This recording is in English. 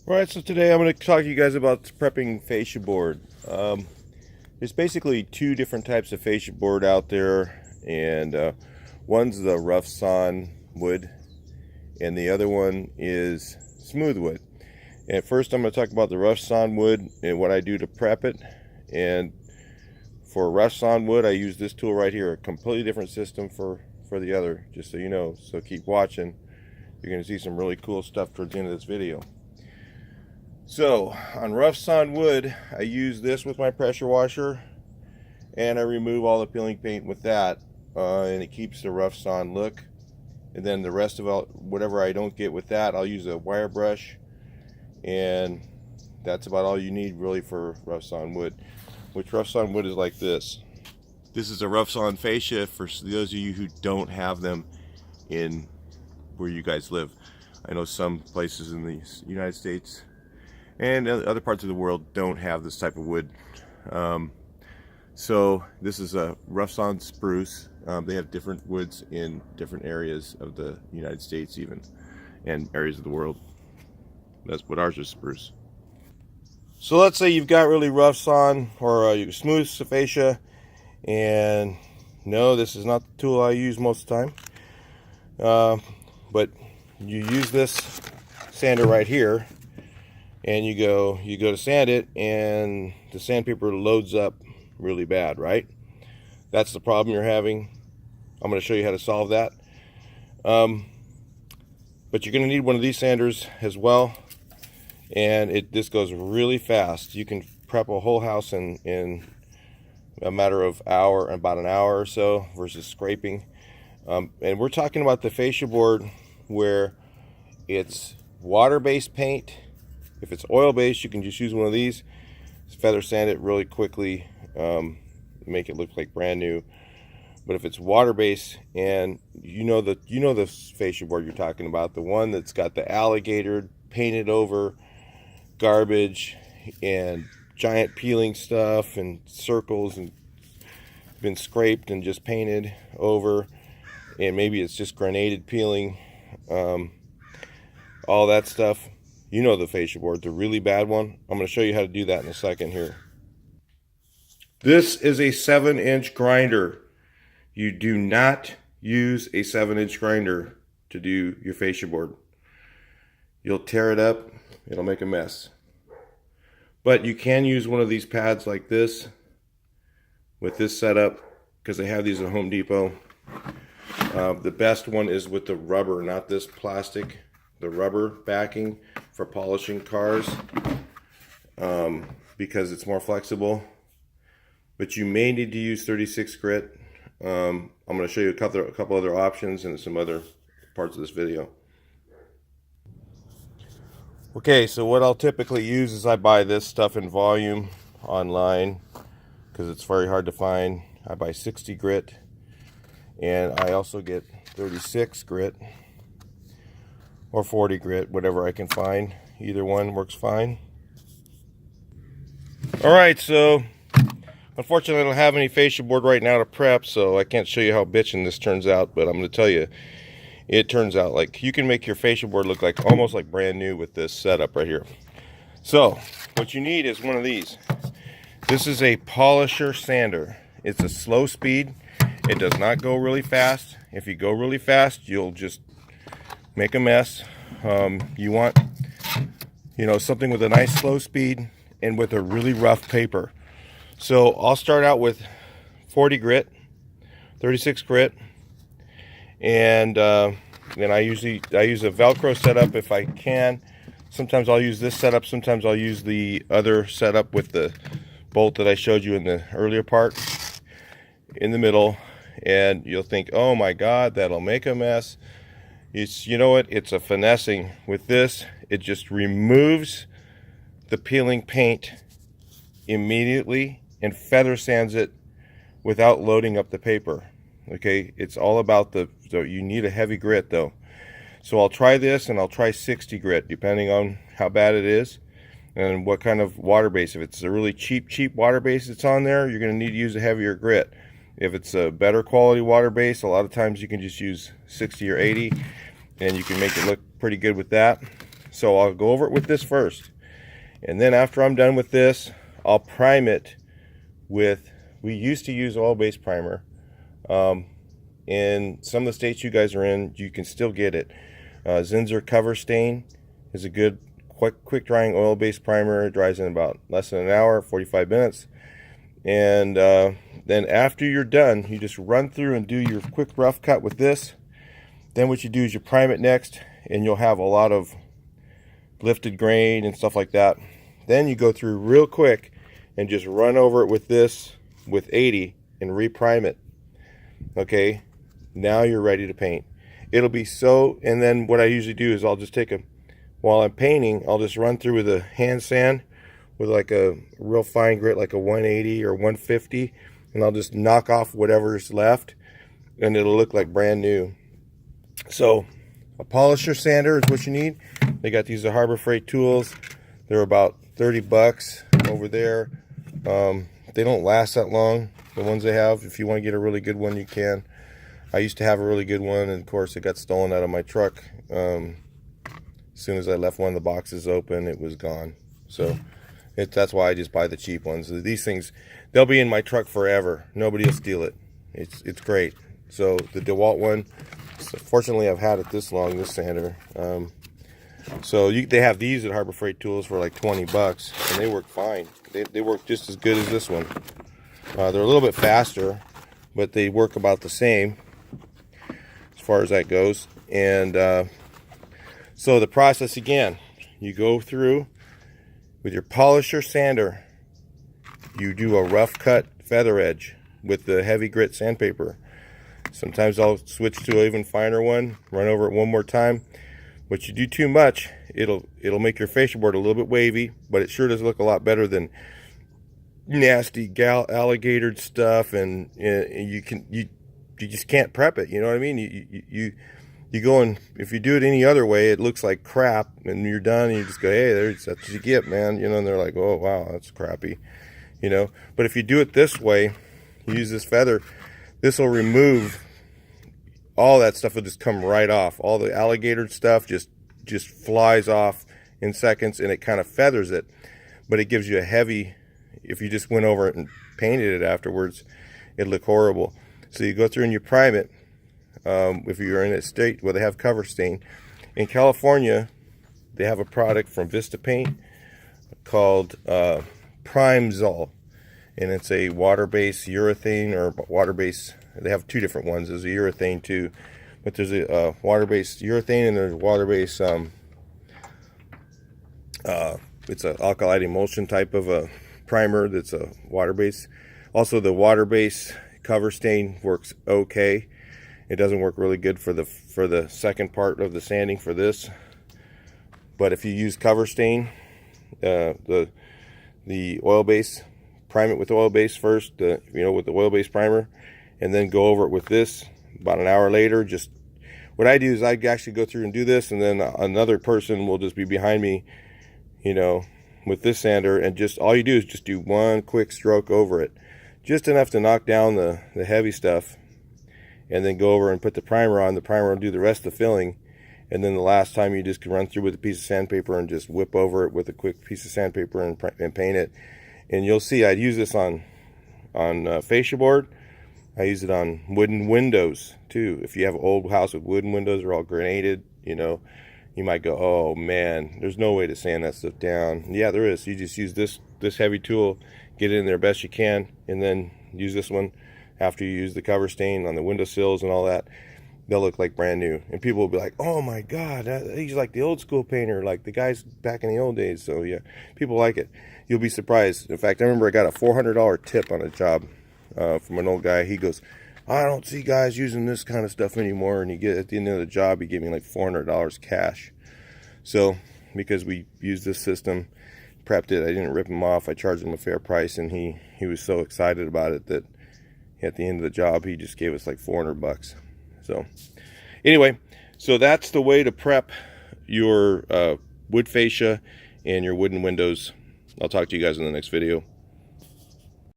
Alright, so today I'm going to talk to you guys about prepping fascia board. There's basically two different types of fascia board out there, and one's the rough sawn wood and the other one is smooth wood. And first I'm going to talk about the rough sawn wood and what I do to prep it. And for rough sawn wood, I use this tool right here, a completely different system for the other, just so you know. So keep watching. You're going to see some really cool stuff towards the end of this video. So on rough sawn wood, I use this with my pressure washer, and I remove all the peeling paint with that, and it keeps the rough sawn look. And then the rest of it, whatever I don't get with that, I'll use a wire brush, and that's about all you need really for rough sawn wood. Which rough sawn wood is like this. This is a rough sawn fascia for those of you who don't have them in where you guys live. I know some places in the United States and other parts of the world don't have this type of wood. So this is a rough sawn spruce. They have different woods in different areas of the United States even, and areas of the world. That's what ours is, spruce. So let's say you've got really rough sawn or smooth fascia, and no, this is not the tool I use most of the time. But you use this sander right here, and you go to sand it, and the sandpaper loads up really bad, right? That's the problem you're having. I'm going to show you how to solve that. But you're going to need one of these sanders as well, and this goes really fast. You can prep a whole house in a matter of about an hour or so versus scraping. And we're talking about the fascia board where it's water-based paint. If it's oil-based, you can just use one of these, feather sand it really quickly, make it look like brand new. But if it's water-based, and you know the fascia board you're talking about, the one that's got the alligator painted over garbage and giant peeling stuff and circles and been scraped and just painted over, and maybe it's just grenaded peeling, all that stuff. You know the fascia board, the really bad one. I'm going to show you how to do that in a second here. This is a 7-inch grinder. You do not use a 7-inch grinder to do your fascia board. You'll tear it up, it'll make a mess. But you can use one of these pads like this with this setup, because they have these at Home Depot. The best one is with the rubber, not this plastic. The rubber backing for polishing cars, because it's more flexible. But you may need to use 36 grit. I'm going to show you a couple other options in some other parts of this video. Okay, so what I'll typically use is I buy this stuff in volume online because it's very hard to find. I buy 60 grit, and I also get 36 grit or 40 grit, whatever I can find. Either one works fine. Alright, so unfortunately I don't have any fascia board right now to prep, so I can't show you how bitchin' this turns out, but I'm going to tell you, it turns out like you can make your fascia board look like almost like brand new with this setup right here. So what you need is one of these. This is a polisher sander. It's a slow speed. It does not go really fast. If you go really fast, you'll just make a mess. You want, something with a nice slow speed and with a really rough paper. So I'll start out with 40 grit, 36 grit, and then I use a Velcro setup if I can. Sometimes I'll use this setup. Sometimes I'll use the other setup with the bolt that I showed you in the earlier part in the middle. And you'll think, oh my God, that'll make a mess. You know what? It's a finessing. With this, it just removes the peeling paint immediately and feather sands it without loading up the paper. Okay, it's all about you need a heavy grit though. So I'll try this, and I'll try 60 grit depending on how bad it is and what kind of water base. If it's a really cheap water base that's on there, you're going to need to use a heavier grit. If it's a better quality water base, a lot of times you can just use 60 or 80 and you can make it look pretty good with that. So I'll go over it with this first, and then after I'm done with this, I'll prime it with, we used to use oil-based primer. In some of the states you guys are in, you can still get it. Zinsser Cover Stain is a good quick drying oil-based primer. It dries in about less than an hour, 45 minutes. And then after you're done, you just run through and do your quick rough cut with this. Then what you do is you prime it next, and you'll have a lot of lifted grain and stuff like that. Then you go through real quick and just run over it with this with 80 and reprime it. Okay, now you're ready to paint. It'll be so, and then what I usually do is I'll just take a, while I'm painting, I'll just run through with a hand sand with like a real fine grit, like a 180 or 150, and I'll just knock off whatever's left, and it'll look like brand new. So a polisher sander is what you need. They got these at Harbor Freight tools. They're about 30 bucks over there. They don't last that long, the ones they have. If you want to get a really good one, you can. I used to have a really good one, and of course it got stolen out of my truck. As soon as I left one of the boxes open, it was gone. So that's why I just buy the cheap ones. These things, they'll be in my truck forever. Nobody will steal it. It's great. So the DeWalt one, fortunately I've had it this long, this sander. So they have these at Harbor Freight Tools for like 20 bucks, and they work fine. They work just as good as this one. They're a little bit faster, but they work about the same as far as that goes. And so the process again, you go through with your polisher sander, you do a rough cut feather edge with the heavy grit sandpaper. Sometimes I'll switch to an even finer one, run over it one more time. But you do too much, it'll make your fascia board a little bit wavy, but it sure does look a lot better than nasty alligator stuff, and you just can't prep it. You know what I mean? You go, and if you do it any other way, it looks like crap, and you're done, and you just go, hey, that's what you get, man. You know, and they're like, oh wow, that's crappy. You know, but if you do it this way, you use this feather, this will remove all that stuff. Will just come right off. All the alligator stuff just flies off in seconds, and it kind of feathers it, but it gives you a heavy. If you just went over it and painted it afterwards, it'd look horrible. So you go through and you prime it. If you're in a state where they have cover stain, in California, they have a product from Vista Paint called Prime Zol, and it's a water-based urethane or water-based. They have two different ones. There's a urethane too, but there's a water-based urethane, and there's water-based. It's an alkali emulsion type of a primer that's a water-based. Also, the water-based cover stain works okay. It doesn't work really good for the second part of the sanding for this. But if you use cover stain, the oil-based, prime it with oil-based first, with the oil-based primer, and then go over it with this about an hour later. Just what I do is I actually go through and do this, and then another person will just be behind me, with this sander, and just all you do is just do one quick stroke over it, just enough to knock down the heavy stuff, and then go over and put the primer on. The primer will do the rest of the filling, and then the last time you just can run through with a piece of sandpaper and just whip over it with a quick piece of sandpaper and paint it. And you'll see I'd use this on fascia board. I use it on wooden windows too. If you have an old house with wooden windows, they're all granated, you might go, oh man, there's no way to sand that stuff down. Yeah, there is. You just use this heavy tool, get it in there best you can, and then use this one after you use the cover stain on the windowsills and all that. They'll look like brand new, and people will be like, oh my god, he's like the old school painter, like the guys back in the old days. So yeah, people like it. You'll be surprised. In fact, I remember I got a $400 tip on a job from an old guy. He goes, I don't see guys using this kind of stuff anymore. And at the end of the job, he gave me like $400 cash. So because we used this system, prepped it, I didn't rip him off. I charged him a fair price, and he was so excited about it that at the end of the job, he just gave us like $400. So anyway, so that's the way to prep your wood fascia and your wooden windows. I'll talk to you guys in the next video.